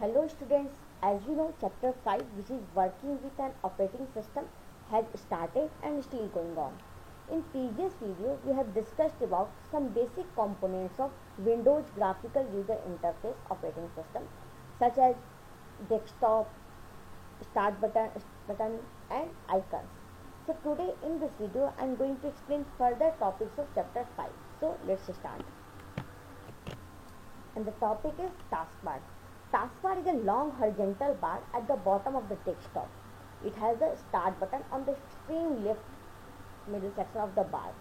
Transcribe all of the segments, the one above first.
Hello students, as you know chapter 5 which is working with an operating system has started and still going on. In previous video we have discussed about some basic components of Windows graphical user interface operating system such as desktop, start button and icons. So today in this video I am going to explain further topics of chapter 5. So let's start. And the topic is taskbar. Taskbar is a long horizontal bar at the bottom of the desktop. It has a start button on the extreme left middle section of the bar.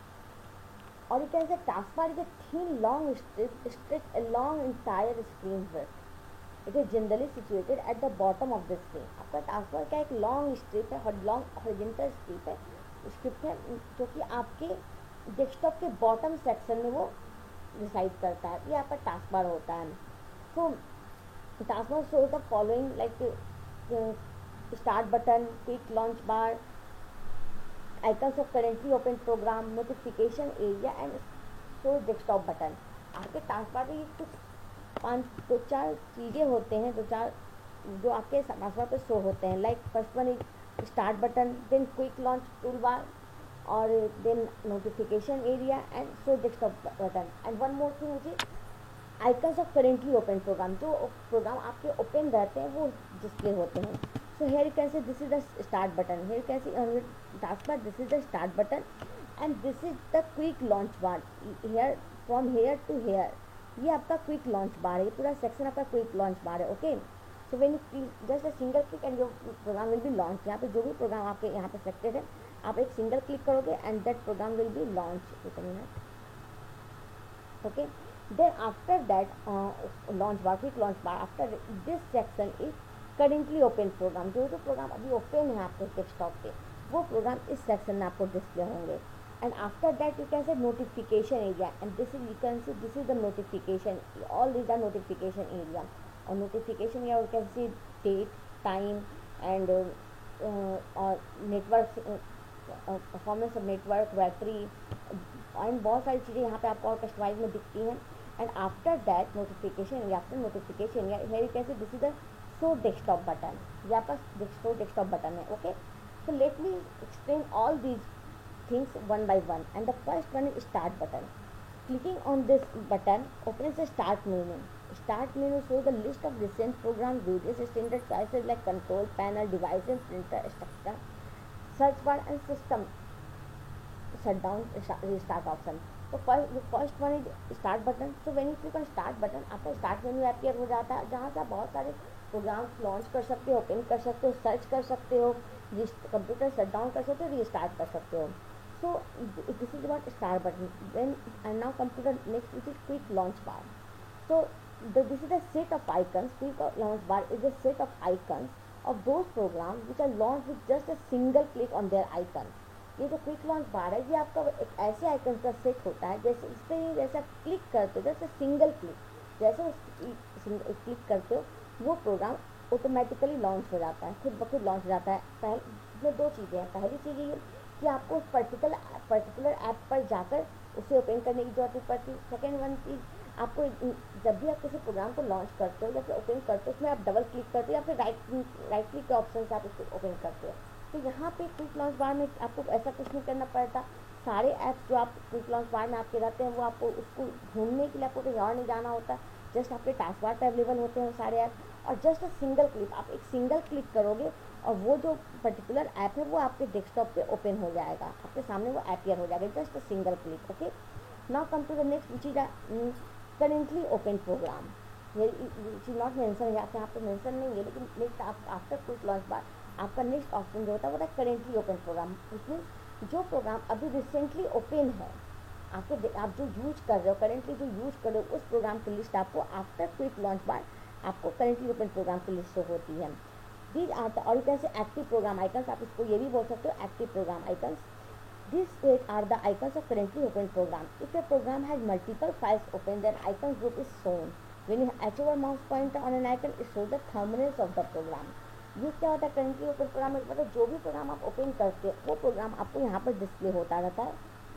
Or you can say taskbar is a thin long strip stretched along entire screen width. It is generally situated at the bottom of the screen. आपका taskbar का एक long strip है, long horizontal strip है जो कि आपके desktop के bottom section में वो रिसाइड करता है. ये आपका टास्क बार होता है. So taskbar shows the following like start button, quick launch bar, icons of currently open program, notification area and show desktop button. आपके टास्क बार में कुछ दो चार चीज़ें होते हैं, दो चार जो आपके टास्क बार पर शो होते हैं. Like first one is start button, then quick launch toolbar, or then notification area and show desktop button, and one more thing which is icons of currently open program. जो programme आपके open रहते हैं वो display होते हैं. So here you can see this is the start button, here you can see on the taskbar this is the start button and this is the quick launch bar. Here from here to here ये आपका quick launch bar है. ये पूरा section आपका quick launch bar है. Okay, so when you just a single click and your program will be launch. यहाँ पे जो भी प्रोग्राम आपके यहाँ पे सेलेक्टेड है आप एक सिंगल क्लिक करोगे and that program will be launch. Okay, then after that launch bar, quick launch bar, after this section is currently open program. जो प्रोग्राम अभी ओपन है आपके डेस्कटॉप पे वो प्रोग्राम इस सेक्शन में आपको डिस्प्ले होंगे. And after that you can say notification area, and this is you can see this is the notification, all these are notification area. Or notification area you can see date, time and network, performance of network, battery and बहुत सारी चीज़ें यहाँ पे आपको और customise में दिखती हैं. And after that notification area, after notification area here you can see this is the show desktop button. ये आपका show desktop button है. Okay, so let me explain all these things one by one. And the first one is start button. Clicking on this button opens the start menu. Start menu shows the list of recent programs, various standard choices like control panel, devices, printer, structure, search bar and system shutdown, restart option. So the first one is start button. So when you click on start button आपका start menu appear हो जाता है जहाँ से आप बहुत सारे programmes launch कर सकते हो, ओपन कर सकते हो, सर्च कर सकते हो, कंप्यूटर शट डाउन कर सकते हो, रीस्टार्ट कर सकते हो. So this is about start button. Then and now come to the next which is quick launch bar. So this is a set of icons. Quick launch bar is a set of icons of those programs which are launched with just a single click on their icon. ये जो quick launch bar है ये आपका एक ऐसे icon का set होता है जैसे इस पर जैसे क्लिक करते हो, जैसे सिंगल क्लिक जैसे क्लिक करते हो वो प्रोग्राम ऑटोमेटिकली लॉन्च हो जाता है, खुद ब खुद लॉन्च हो जाता है. पहले दो चीज़ें हैं. पहली चीज़ ये कि आपको उस पर्टिकुलर ऐप पर जाकर उसे ओपन करने की जरूरत नहीं पड़ती. सेकेंड वन चीज़ आपको जब भी आप किसी प्रोग्राम को लॉन्च करते हो या फिर ओपन करते हो उसमें आप डबल क्लिक करते हो या फिर राइट क्लिक के ऑप्शन से आप उसको ओपन करते हो. तो यहाँ पे क्विक लॉन्च बार में आपको ऐसा कुछ नहीं करना पड़ता. सारे ऐप्स जो आप क्विक लॉन्च बार में आपके रहते हैं वो आपको उसको ढूंढने के लिए आपको कहीं और नहीं जाना होता. जस्ट आपके टास्क बार पर अवेलेबल होते हैं सारे ऐप और जस्ट सिंगल क्लिक आप एक सिंगल क्लिक करोगे और वो जो पर्टिकुलर ऐप है वो आपके डेस्कटॉप पे ओपन हो जाएगा, आपके सामने वो अपियर हो जाएगा. Just single click. Okay, now come to the next which is currently open program. Which is not mention, यहाँ पे मेंशन नहीं है लेकिन next after quick launch bar आपका नेक्स्ट ऑप्शन जो होता है वो है करेंटली ओपन प्रोग्राम. इसमें जो प्रोग्राम अभी रिसेंटली ओपन है आप जो यूज कर रहे हो, करेंटली जो यूज कर रहे हो उस प्रोग्राम की लिस्ट आपको आफ्टर क्विक लॉन्च बार आपको करेंटली ओपन प्रोग्राम की लिस्ट शो होती है. These are the, और you can say active program icons, आप इसको ये भी बोल सकते हो active program icons. These are the icons of currently open program. If a program has multiple files open, then icon group is shown. When you hover your mouse pointer on an icon, it shows the thumbnails of the program. ये क्या होता है currently open program में, मतलब जो भी programme आप open करते हो वो प्रोग्राम आपको यहाँ पर डिस्प्ले होता रहता है,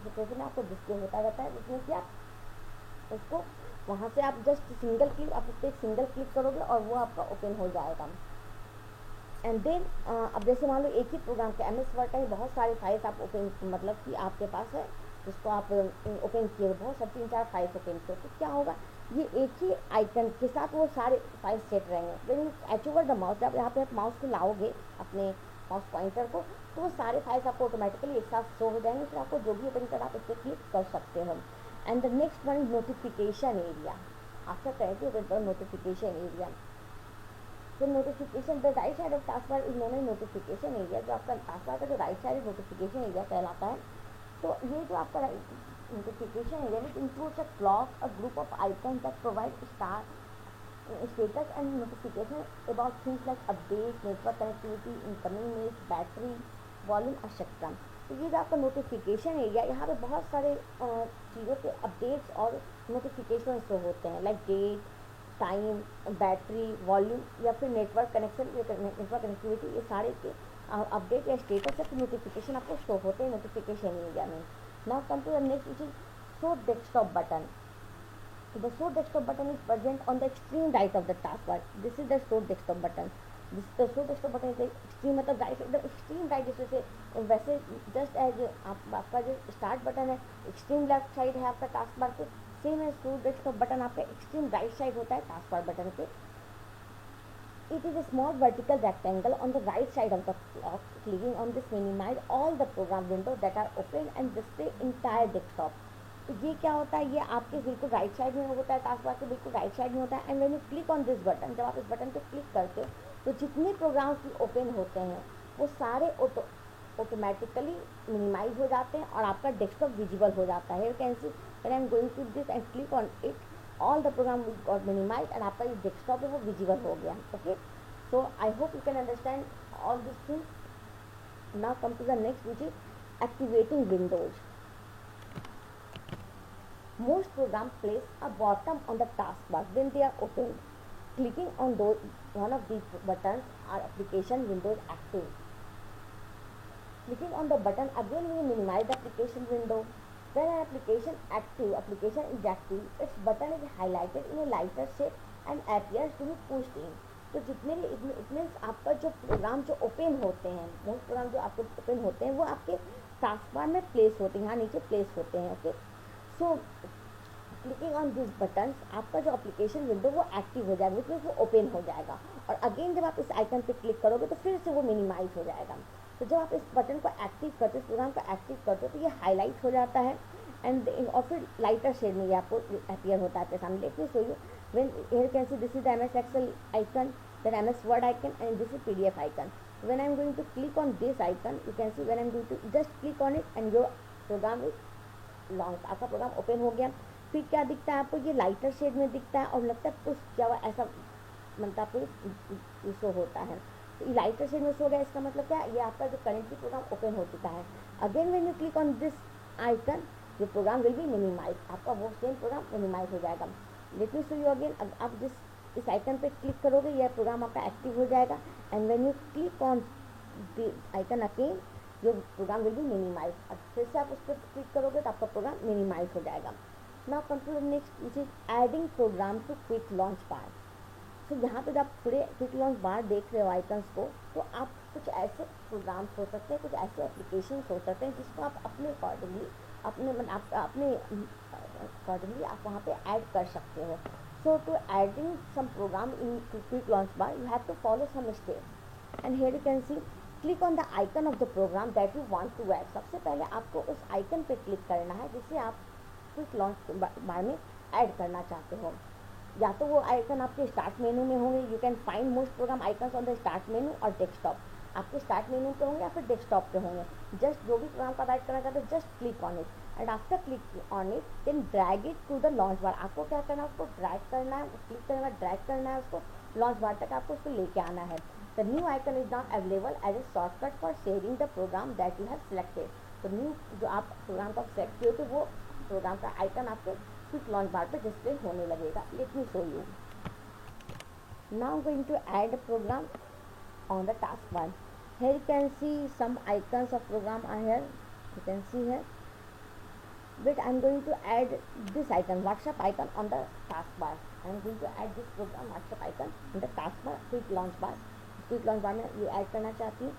जो आपको डिस्प्ले होता रहता है जिसमें कि आप उसको वहाँ से आप जस्ट सिंगल क्लिक, आप उस पर एक सिंगल क्लिक करोगे और वो आपका ओपन हो जाएगा। एंड देन अब जैसे मान लो एक ही प्रोग्राम के MS वर्ड का ही बहुत सारे फाइल्स आप ओपन, मतलब कि आपके पास है जिसको आप ओपन किए, बहुत सारे 3-4 फाइल्स ओपन किए, तो क्या होगा, ये एक ही आइकन के साथ वो सारे फाइल्स सेट रहेंगे। When U H over the mouse, जब यहाँ पे आप माउस को लाओगे अपने माउस पॉइंटर को, तो वो सारे फाइल्स आपको ऑटोमेटिकली एक साथ शो हो जाएंगे, फिर आपको जो भी ओपन करना आप इस पर क्लिक कर सकते हो। And the next one is notification area. After correct notification area, तो notification the right side of task bar is known as notification area. जो आपका टास्क बार का जो राइट साइड नोटिफिकेशन एरिया कहलाता है, तो ये जो आपका notification area which includes a clock, a group of icons that provide status and notification about things like updates, network connectivity, incoming mails, battery, volume, etc. तो ये जो आपका नोटिफिकेशन एरिया, यहाँ पे बहुत सारे चीज़ों के अपडेट्स और नोटिफिकेशन शो होते हैं, like date, time, battery, volume, या फिर नेटवर्क कनेक्शन, नेटवर्क कनेक्टिविटी, ये सारे के अपडेट या स्टेटस या फिर नोटिफिकेशन आपको शो होते हैं नोटिफिकेशन एरिया में। Now come to the next which is show desktop button. The show desktop button is present on the extreme right of the taskbar. This is the show desktop button. This the show desktop button is the extreme, मतलब right, एकदम extreme right, जैसे वैसे just as आपका जो start button है extreme left side है आपका task bar पे, सेम है शो डेस्कटॉप बटन आपका एक्सट्रीम राइट साइड होता है टास्क बार बटन पे। It is a small vertical rectangle on the right side of the clock. Clicking on this minimize all the program windows that are open and display entire desktop. तो ये क्या होता है, ये आपके बिल्कुल right side में होता है, टास्क बार के बिल्कुल राइट साइड में होता है। And when you click on this button, जब आप इस बटन पे क्लिक करते हो तो जितने प्रोग्राम्स भी ओपन होते हैं वो सारे ऑटोमेटिकली मिनिमाइज हो जाते हैं और आपका डेस्कटॉप विजिबल हो जाता है। You can see when I am going to this and click on it, all the program got minimize and आपका ये डेस्कटॉप है वो विजिबल हो गया। Okay, so I hope you can understand all this things. Now come to the next which is activating Windows. Most programs place a bottom on the taskbar when they are opened. Clicking on one of these buttons, our application window is active. Clicking on the button again will minimize the application window. When an application is active, its button is highlighted in a lighter shade and appears to be pushed in. तो जितने भी it means आपका जो programme जो open होते हैं, most programme जो आपके ओपन होते हैं वो आपके टास्क बार में प्लेस होते हैं, यहाँ नीचे प्लेस होते हैं। Okay, so clicking on this button आपका जो एप्लीकेशन विंडो वो एक्टिव हो जाएगा, मीन्स वो ओपन हो जाएगा, और अगेन जब आप इस आइकन पे क्लिक करोगे तो फिर से वो मिनिमाइज हो जाएगा। तो जब आप इस बटन को एक्टिव करते हो, इस प्रोग्राम को एक्टिव करते हो, तो ये हाईलाइट हो जाता है एंड और फिर लाइटर शेड में ये आपको अपीयर होता है आपके सामने। Late me show you when here can see this is the MS Excel icon, then MS Word icon, and this is PDF icon. When I am going to click on this icon, you can see when I am going to just click on it and your program is launched. आपका programme open हो गया। फिर क्या दिखता है आपको, ये lighter shade में दिखता है और लगता है पुश किया हुआ ऐसा, मतलब आपको शो होता है। तो ये लाइटर शेड में शो गया, इसका मतलब क्या है, ये आपका जो करेंटली प्रोग्राम ओपन हो चुका है। Again when you click on this icon, your program will be minimized, आपका वो सेम प्रोग्राम मिनिमाइज हो जाएगा। Late me show you again, आप जिस इस आइकन पे क्लिक करोगे यह प्रोग्राम आपका एक्टिव हो जाएगा and when you click on the icon again your program will be minimize. अब फिर से आप उस पर क्लिक करोगे तो आपका प्रोग्राम मिनिमाइज हो जाएगा। Now come to the next which is adding program to quick launch bar. तो यहाँ पे जब आप पूरे क्विक लॉन्च बार देख रहे हो आइकन्स को, तो आप कुछ ऐसे प्रोग्राम्स हो सकते हैं, कुछ ऐसे एप्लीकेशन हो सकते हैं जिसको आप अपने अकॉर्डिंगली अपने अकॉर्डिंगली आप वहाँ पे ऐड कर सकते हो। So to adding some program in quick launch bar you have to follow some steps and here you can see click on the icon of the program that you want to add. सबसे पहले आपको उस icon पे click करना है जिसे आप quick launch बार में ऐड करना चाहते हो। या तो वो आइकन आपके स्टार्ट मेनू में होंगे, you can find most program icons on the start menu और डेस्कटॉप, आपके स्टार्ट मेनू पे होंगे या फिर डेस्कटॉप पे होंगे। जस्ट जो भी प्रोग्राम का ऐड करना चाहते हो just click on it and after click on it then drag it to the launch bar. आपको क्या करना है, उसको ड्रैग करना है, क्लिक करने के बाद ड्रैग करना है, उसको लॉन्च बार तक आपको उसको लेके आना है। The new icon is not available as a shortcut for sharing the program that you have selected. तो न्यू जो आप प्रोग्राम का सेलेक्ट किए तो वो प्रोग्राम का आइकन आपके क्विक लॉन्च बार पे डिस्प्ले होने लगेगा। Late me show you. Now I'm going to add a program on the taskbar. Here you can see some icons of program are here. You can see here. Wait, I'm going to add this icon, WhatsApp icon on the taskbar. I'm going to add this program WhatsApp icon in the taskbar, quick launch bar. Quick launch bar में ये add करना चाहती हूँ.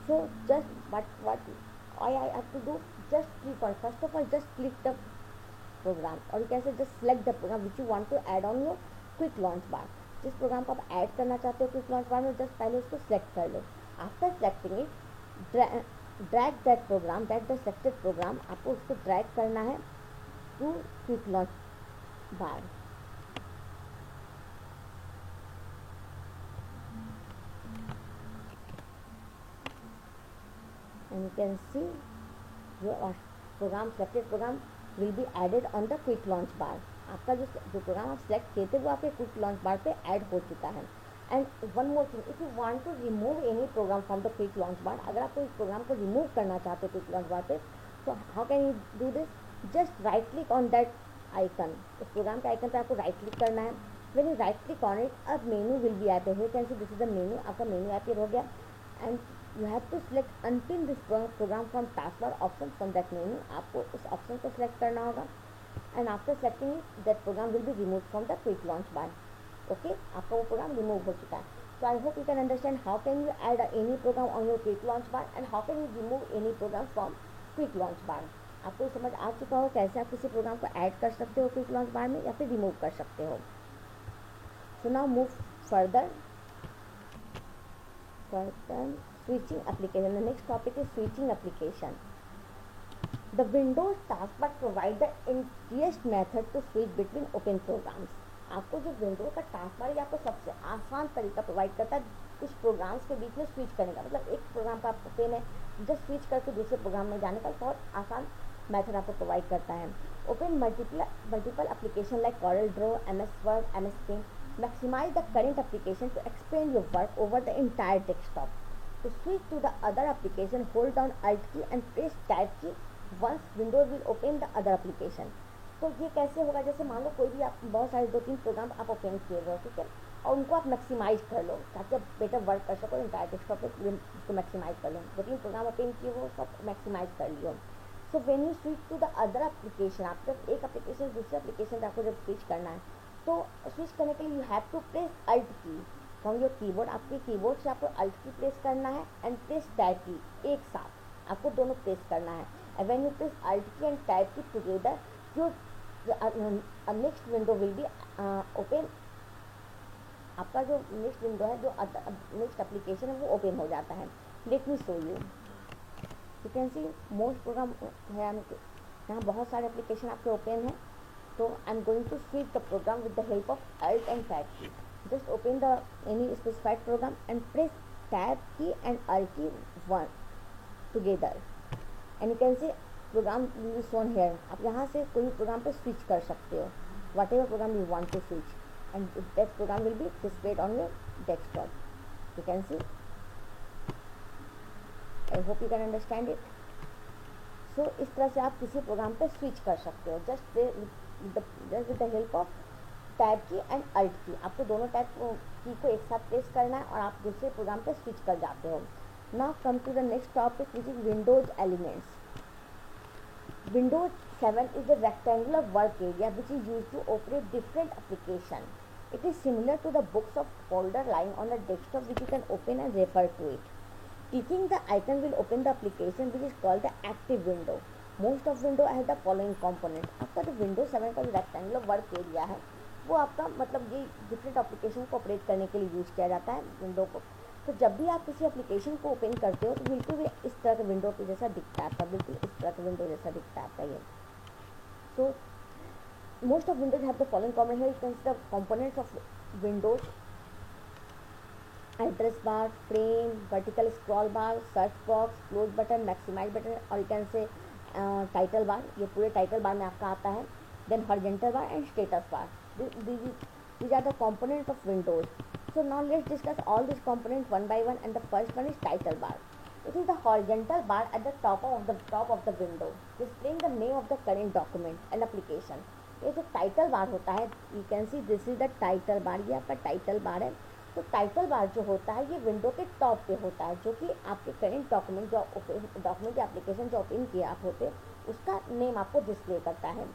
So just what I have to do, just click on, first of all just click the program, or you can say just select the program which you want to add on your quick launch bar. जिस programme को आप add करना चाहते हो quick launch बार में, just पहले उसको select कर लो. After selecting it, drag that program, that the selected program, आपको उसको ड्रैग करना है to quick launch bar. And you can see your program, selected program will be added on the quick launch bar. आपका जो programme आप select किए थे वो आपके क्विक लॉन्च बार पे ऐड हो चुका है. And one more thing, if you want to remove any program from the quick launch bar, अगर आप कोई प्रोग्राम को रिमूव करना चाहते हो क्विक लॉन्च बार पे, तो how can you do this? Just right click on that icon. उस प्रोग्राम के आइकन पे आपको राइट क्लिक करना है. When you right click on it, अब menu will be app. You can see this is the menu. आपका menu app हो गया. And you have to select unpin this program from task bar option from that menu. आपको उस option को select करना होगा. And after selecting it, that program will be remove from the quick launch bar. Okay, आपका वो programme remove हो चुका है. So I hope you can understand how can you add any program on your quick launch bar and how can you remove any program from quick launch bar. आपको समझ आ चुका हो कैसे आप किसी प्रोग्राम को ऐड कर सकते हो क्विक लॉन्च बार में या फिर रिमूव कर सकते हो. So now move further. Switching application. The next topic is switching application. The Windows taskbar provide the easiest method to switch between open programs. आपको जो विंडो का टास्क बार, ये आपको सबसे आसान तरीका प्रोवाइड करता है कुछ प्रोग्राम्स के बीच में स्विच करने का. मतलब एक प्रोग्राम का आपको पेन है, जस्ट स्विच करके दूसरे प्रोग्राम में जाने का बहुत आसान मेथड आपको प्रोवाइड करता है. Open multiple application like Corel draw, MS Word, MS Paint. Maximize the current application to expand your work over the entire desktop. To switch to the other application, hold down Alt key and press tab key. Once window will open the other application. तो ये कैसे होगा? जैसे मान लो कोई भी आप बहुत सारे 2-3 प्रोग्राम आप ओपन किए हुए हो, ठीक है, और उनको आप मैक्सिमाइज कर लो ताकि आप बेटर वर्क कर सको. इंटायर डेस्कटॉप पे उसको मैक्सिमाइज कर लो. 2-3 प्रोग्राम ओपन किए हो, सब मैक्सिमाइज कर लियो. So when you switch to the other application, आप जब एक एप्लीकेशन दूसरे एप्लीकेशन पे आपको जब स्विच करना है, तो स्विच करने के लिए you have to press Alt key from your keyboard. आपके कीबोर्ड से आपको Alt की प्रेस करना है एंड प्रेस टैब की एक साथ, आपको दोनों प्रेस करना है. And when you press Alt key and tab की together, your next window will be open. आपका जो नेक्स्ट विंडो है, जो नेक्स्ट एप्लीकेशन है, वो ओपन हो जाता है. Let me show you. You can see most program है, यहाँ बहुत सारे एप्लीकेशन आपके ओपन है. तो I am going to switch the program with the help of Alt and tab key. Just open the any specified program and press tab key and Alt key one together. And you can see program will be shown here. आप यहाँ से कोई भी programme पे switch कर सकते हो, whatever program you want to switch, and that program will be displayed on your desktop. You can see. I hope you can understand it. So इस तरह से आप किसी प्रोग्राम पे स्विच कर सकते हो just with the help of tab key and Alt की. आपको दोनों टैब की को एक साथ प्रेस करना है और आप दूसरे प्रोग्राम पे स्विच कर जाते हो. Now come to the next topic which is Windows elements. Windows 7 is a rectangular work area which is used to operate different applications. It is similar to the books of folder lying on the desktop which you can open and refer to it. Clicking the icon will open the application which is called the active window. Most of window has the following component. आपका जो Windows 7 का जो rectangular work area है, वो आपका मतलब ये different application को ऑपरेट करने के लिए यूज़ किया जाता है विंडो को. तो जब भी आप किसी एप्लीकेशन को ओपन करते हो तो बिल्कुल भी इस तरह के विंडो के जैसा दिखता है आपका, बिल्कुल इस तरह के विंडो जैसा दिखता है आपका ये. So most of windows have the following common है. The components of windows: address bar, frame, vertical scroll bar, search box, close button, maximise button, और you can say title bar. ये पूरे टाइटल बार में आपका आता है. Then horizontal bar and status bar. These are the components of Windows. So now let's discuss all these components one by one, and the first one is title bar. It is the horizontal bar at the top of the window, displaying the name of the current document and application. ये जो title bar होता है, you can see this is the title bar. ये आपका title bar है. तो title bar जो होता है ये विंडो के टॉप पे होता है, जो कि आपके करेंट डॉक्यूमेंट जो डॉक्यूमेंट या एप्लीकेशन जो ओपन किए आप होते उसका नेम आपको डिस्प्ले करता है।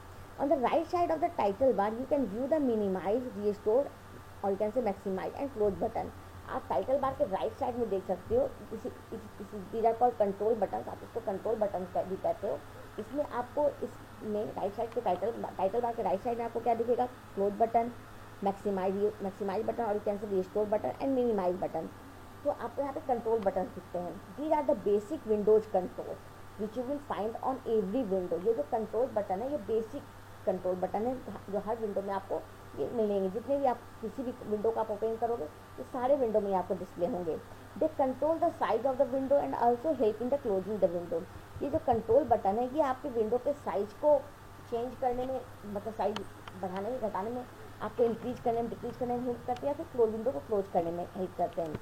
On the right side of the title bar you can view the minimise, restore और you can say maximise and close button. आप टाइटल बार के राइट साइड में देख सकते हो, these are called control button, आप इसको कंट्रोल बटन भी कहते हो। इसमें आपको इसमें राइट साइड के टाइटल बार के राइट साइड में आपको क्या दिखेगा, क्लोज बटन, मैक्सिमाइज बटन और you can say restore button and minimize button. तो आपको यहाँ पे कंट्रोल बटन दिखते हैं। These are the basic Windows control which you will find on every window. ये जो कंट्रोल बटन है ये बेसिक कंट्रोल बटन है जो हर विंडो में आपको ये मिलेंगे। जितने भी आप किसी भी विंडो का आप ओपन करोगे तो सारे विंडो में आपको डिस्प्ले होंगे। They control the size of the window and also help in the closing the window. ये जो कंट्रोल बटन है ये आपके विंडो के साइज को चेंज करने में, मतलब साइज बढ़ाने में, घटाने में, आपको इंक्रीज करने में, डिक्रीज करने में हेल्प करते हैं, या फिर विंडो को क्लोज करने में हेल्प करते हैं।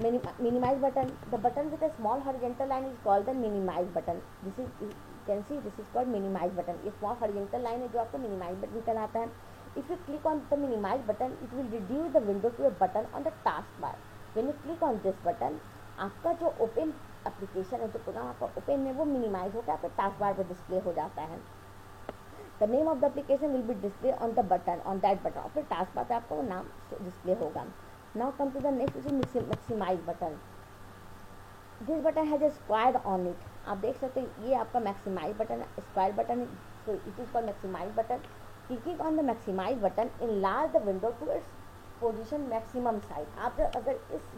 Minimize button, the button with a small horizontal line is called the minimize button. This is called minimize button. ये स्मॉल हॉरिजॉन्टल लाइन है जो आपको मिनिमाइज बटन कहलाता है। If you click on the minimize button it will reduce the window to a button on the task bar. When you click on this button आपका जो open application है, जो programme आपका ओपन है, वो minimise होकर आपके टास्क बार पर डिस्प्ले हो जाता है। The name of the application will be display on the button, on that button, और फिर टास्क बार पर आपका वो नाम डिस्प्ले होगा। Now come to the next which is maximize button. This button has a square on it. आप देख सकते हैं ये आपका maximize button है, square button है, so it is called maximize button. Clicking on the maximize button enlarge the window to its position maximum size. आप अगर इस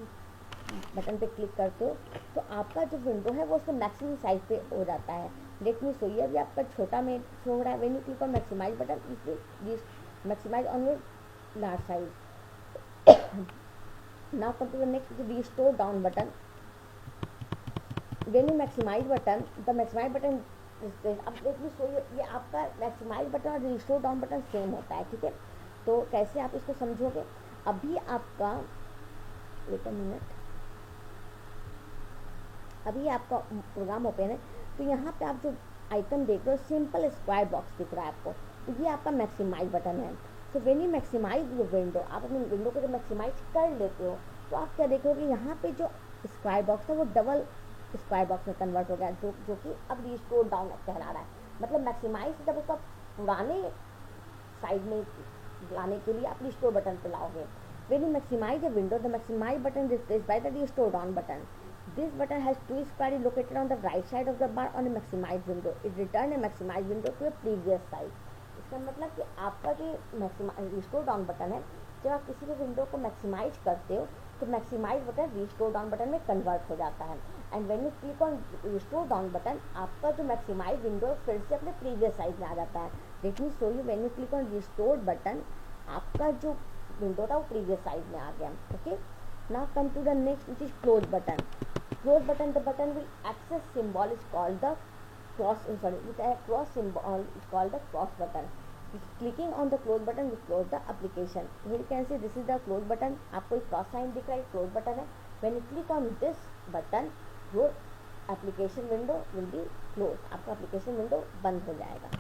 बटन पे क्लिक करते हो तो आपका जो विंडो है वो उसके मैक्सिमम साइज पे हो जाता है। लेट मी शो यू, अभी आपका छोटा में शो हो रहा है। When you click on maximize button it maximize on your large size. Now come to the next which is restore down button. When you maximize button, the maximize button displays. अब देखिए सो ये आपका maximize button और restore down button same होता है, ठीक है। तो कैसे आप इसको समझोगे, अभी आपका वेट अ मिनट, अभी आपका प्रोग्राम ओपन है तो यहाँ पे आप जो आइकन देख रहे हो सिंपल स्क्वायर बॉक्स दिख रहा है आपको, तो ये आपका मैक्सिमाइज बटन है। तो when you maximize your window, आप अपनी विंडो को जब मैक्सिमाइज कर लेते हो तो आप क्या देखोगे यहाँ पे जो स्क्वायर बॉक्स है वो डबल स्क्वायर बॉक्स में कन्वर्ट हो गया, जो कि अब रिस्टोर डाउन कहला रहा है। मतलब मैक्सिमाइज जब उसका पुराने साइज में लाने के लिए आप रिस्टोर बटन पे लाओगे। When you maximize a window the maximize button is replaced by the restore down button. This button has two squares located on the right side of the bar on a maximized window. It return a maximized window to a previous size. इसका मतलब कि आपका जो restore down button है, जब आप किसी भी विंडो को मैक्सिमाइज करते हो तो maximize button restore down button में कन्वर्ट हो जाता है। And when you click on restore down button आपका जो मैक्सिमाइज विंडो फिर से अपने प्रीवियस साइज में आ जाता है। Let me show you, when you click on restore button आपका जो विंडो था वो प्रीवियस साइज में आ गया। Okay, now come to the next which is close button. Close button, the button will access symbol is called the cross, with a cross symbol is called the cross button. Clicking on the close button will close the application. Here you can see this is the close button. आपको एक cross sign दिख रहा है, close button है। When you click on this button, your application window will be closed. आपका application window बंद हो जाएगा।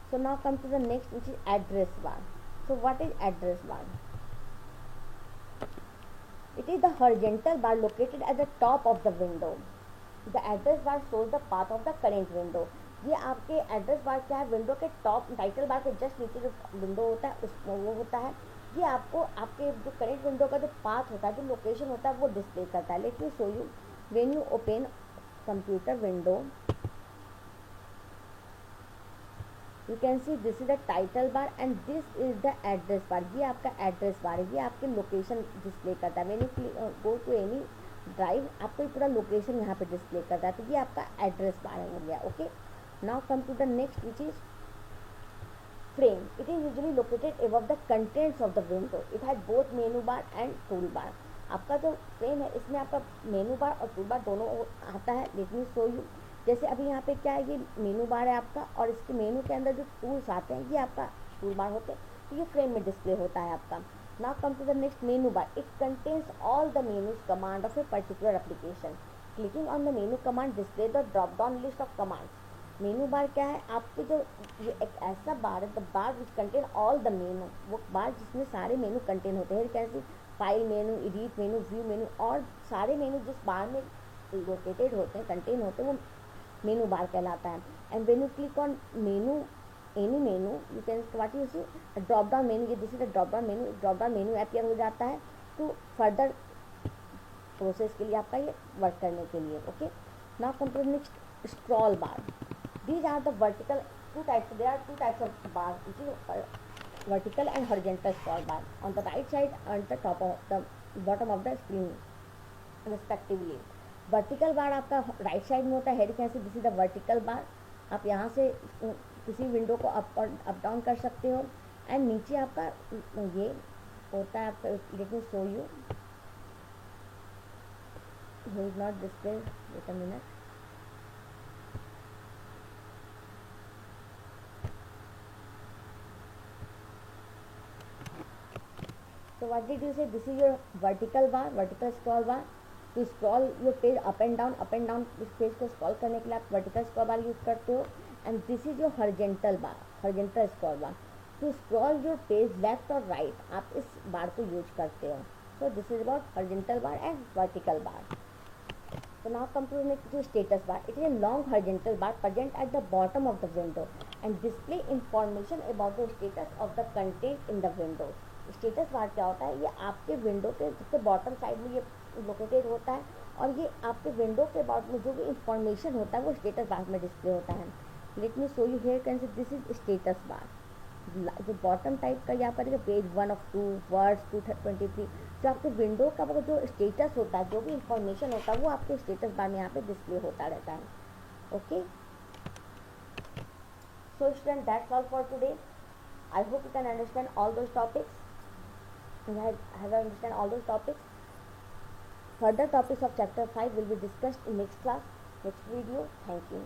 So now come to the next which is address bar. So what is address bar? It is the horizontal bar located at the top of the window. The address bar shows the path of the current window. ये आपके address bar क्या है, window के top title bar के just नीचे जो window होता है उस वो होता है। ये आपको आपके जो करेंट विंडो का जो पाथ होता है, जो लोकेशन होता है वो डिस्प्ले करता है। Let me show you, when you open computer window you can see this is the title bar and this is the address bar. ये आपका एड्रेस बार है, ये आपके लोकेशन डिस्प्ले करता है। When you go to any drive आपको पूरा location यहाँ पे डिस्प्ले करता है, तो ये आपका एड्रेस बार हो गया। Okay, now come to the next which is frame. It is usually located above the contents of the window. It has both menu bar and tool bar. आपका जो फ्रेम है इसमें आपका मेनू बार और टूल बार दोनों आता है। लेट मी शो यू, जैसे अभी यहाँ पे क्या है, ये मेनू बार है आपका और इसके मेनू के अंदर जो टूल्स आते हैं ये आपका टूल बार होते हैं, तो ये फ्रेम में डिस्प्ले होता है आपका। Now come to the next menu bar. It contains all the menus command of a particular application. Clicking on the menu command display the drop down list of commands. Menu bar क्या है, आपके जो ये एक ऐसा bar है, the bar which contain all the menu, वो bar जिसमें सारे मेनू कंटेन होते हैं। कैसे file menu, edit menu, view menu, और सारे मेनू जिस बार में लोकेटेड होते हैं, कंटेन होते हैं, वो मेनू बार कहलाता है। and when you click on menu, any menu, you can, what you see, a drop down menu, ये this is a drop down menu, drop down menu appear हो जाता है to further process के लिए, आपका ये वर्क करने के लिए. Okay, now come to the next, scroll bar. These are the vertical, there are two types of bar, which is vertical and horizontal scroll bar on the right side and the top of the bottom of the screen respectively. Vertical bar आपका right side में होता है, head कैसे, this is the vertical bar. आप यहाँ से किसी window को अप और अप डाउन कर सकते हो. एंड नीचे आपका ये होता है आपका, let me show you, is not display, wait a minute. So what did you say? This is your vertical bar, vertical scroll bar. To scroll your page up and down, इस page को scroll करने के लिए आप vertical scroll बार use करते हो. And this is your horizontal bar, horizontal scroll bar. To scroll your page left और right, आप इस बार को यूज करते हो. So this is about horizontal bar and vertical bar. So now come to the next status bar. It is a long horizontal bar present at the bottom of the window and display information about the status of the content in the window. Status bar क्या होता है, ये आपके window के सबसे bottom side में ये located होता है और ये आपके विंडो के अबाउट में जो भी इंफॉर्मेशन होता है वो स्टेटस बार में डिस्प्ले होता है. Let me show you here, can see this is status bar. जो बॉटम टाइप का यहाँ पर पेज 1 of 2, वर्ड्स 223, जो आपके विंडो का जो स्टेटस होता है, जो भी इंफॉर्मेशन होता है वो आपके स्टेटस बार में यहाँ पे डिस्प्ले होता रहता है. Okay, so student, that's all for today. I hope you can understand all those topics. Have understand all those topics. Further topics of chapter 5 will be discussed in next class, next video. Thank you.